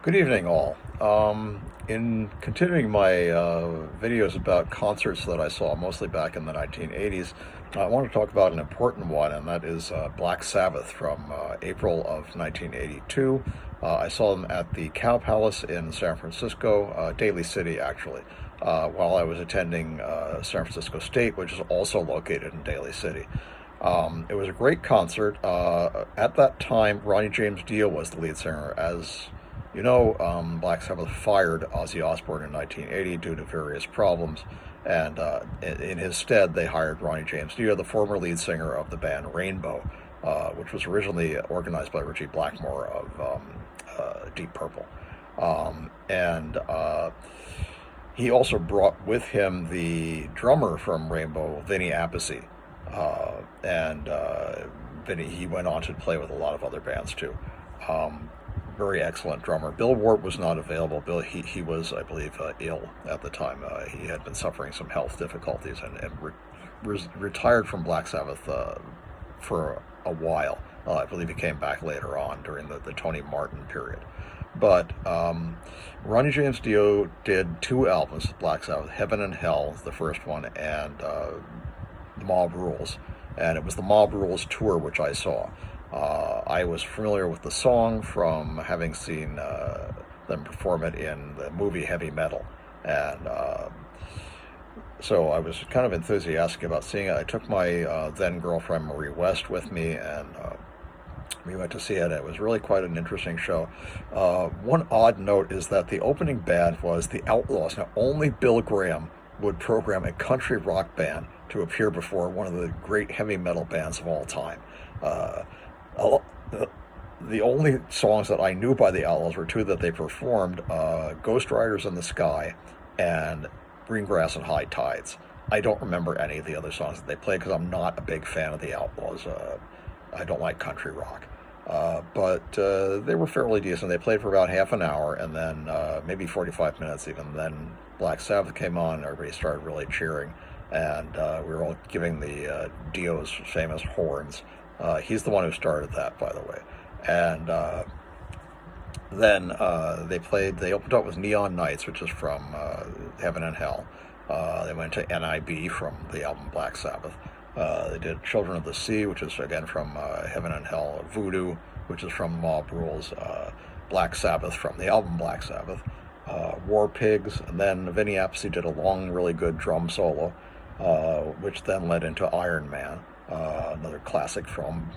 Good evening, all. In continuing my videos about concerts that I saw, mostly back in the 1980s, I want to talk about an important one, and that is Black Sabbath from April of 1982. I saw them at the Cow Palace in San Francisco, Daly City, actually, while I was attending San Francisco State, which is also located in Daly City. It was a great concert. At that time, Ronnie James Dio was the lead singer. As you know, Black Sabbath fired Ozzy Osbourne in 1980 due to various problems, and in his stead, they hired Ronnie James Dio, the former lead singer of the band Rainbow, which was originally organized by Richie Blackmore of Deep Purple. And he also brought with him the drummer from Rainbow, Vinnie Appice. And Vinny, he went on to play with a lot of other bands too. Very excellent drummer. Bill Ward was not available. Bill, he was, I believe, ill at the time. He had been suffering some health difficulties and retired from Black Sabbath for a while. I believe he came back later on during the Tony Martin period. But Ronnie James Dio did two albums with Black Sabbath, Heaven and Hell, the first one, and The Mob Rules. And it was the Mob Rules tour which I saw. I was familiar with the song from having seen them perform it in the movie Heavy Metal. And so I was kind of enthusiastic about seeing it. I took my then girlfriend Marie West with me, and we went to see it. It was really quite an interesting show. One odd note is that the opening band was the Outlaws. Now, only Bill Graham would program a country rock band to appear before one of the great heavy metal bands of all time. The only songs that I knew by the Outlaws were two that they performed, Ghost Riders in the Sky and Green Grass and High Tides. I don't remember any of the other songs that they played because I'm not a big fan of the Outlaws. I don't like country rock. But they were fairly decent. They played for about half an hour, and then maybe 45 minutes even. Then Black Sabbath came on, and everybody started really cheering. And we were all giving the Dio's famous horns. He's the one who started that, by the way. And then they opened up with Neon Nights, which is from Heaven and Hell. They went to NIB from the album Black Sabbath. They did Children of the Sea, which is again from Heaven and Hell. Voodoo, which is from Mob Rules. Black Sabbath from the album Black Sabbath. War Pigs, and then Vinnie Appice did a long, really good drum solo, which then led into Iron Man, another classic from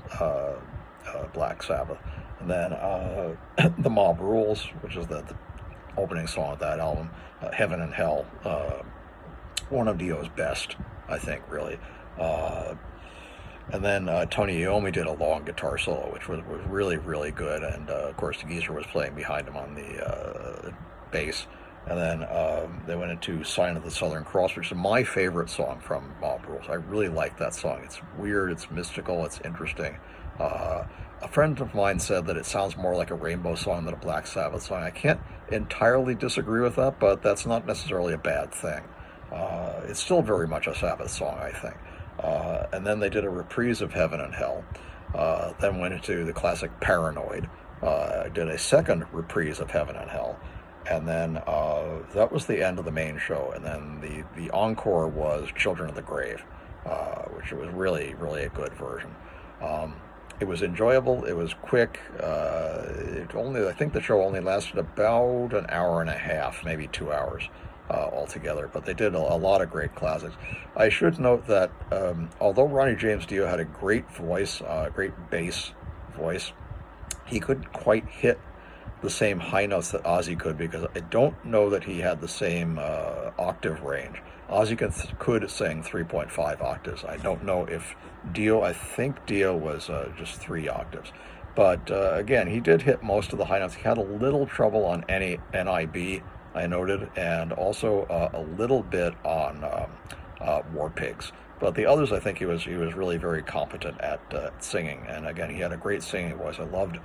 Black Sabbath. And then The Mob Rules, which is the opening song of that album, Heaven and Hell, one of Dio's best, I think, really. And then Tony Iommi did a long guitar solo, which was really, really good. And, of course, the geezer was playing behind him on the bass. And then they went into Sign of the Southern Cross, which is my favorite song from Mob Rules. I really like that song. It's weird, it's mystical, it's interesting. A friend of mine said that it sounds more like a Rainbow song than a Black Sabbath song. I can't entirely disagree with that, but that's not necessarily a bad thing. It's still very much a Sabbath song, I think. And then they did a reprise of Heaven and Hell. Then went into the classic Paranoid. Did a second reprise of Heaven and Hell. And then that was the end of the main show. And then the encore was Children of the Grave, which was really, really a good version. It was enjoyable. It was quick. I think the show only lasted about an hour and a half, maybe 2 hours altogether. But they did a lot of great classics. I should note that although Ronnie James Dio had a great voice, great bass voice, he couldn't quite hit the same high notes that Ozzy could, because I don't know that he had the same octave range. Ozzy could sing 3.5 octaves. I don't know if I think Dio was just 3 octaves. But again, he did hit most of the high notes. He had a little trouble on NIB, I noted, and also a little bit on War Pigs. But the others, I think he was really very competent at singing. And again, he had a great singing voice. I loved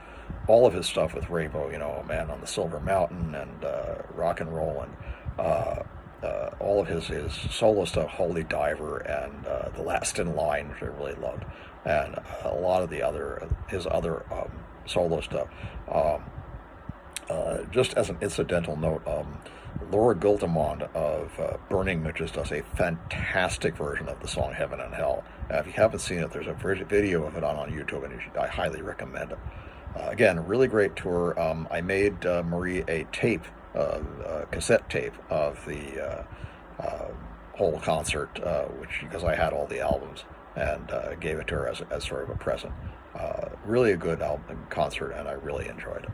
all of his stuff with Rainbow, Man on the Silver Mountain and Rock and Roll, and all of his solo stuff, Holy Diver and The Last in Line, which I really loved, and a lot of his other solo stuff. just as an incidental note, Laura Gultamond of Burning Witches does a fantastic version of the song Heaven and Hell. If you haven't seen it, there's a video of it on YouTube, and I highly recommend it. Again, really great tour. I made Marie a tape, a cassette tape of the whole concert, because I had all the albums, and gave it to her as sort of a present. Really a good album concert, and I really enjoyed it.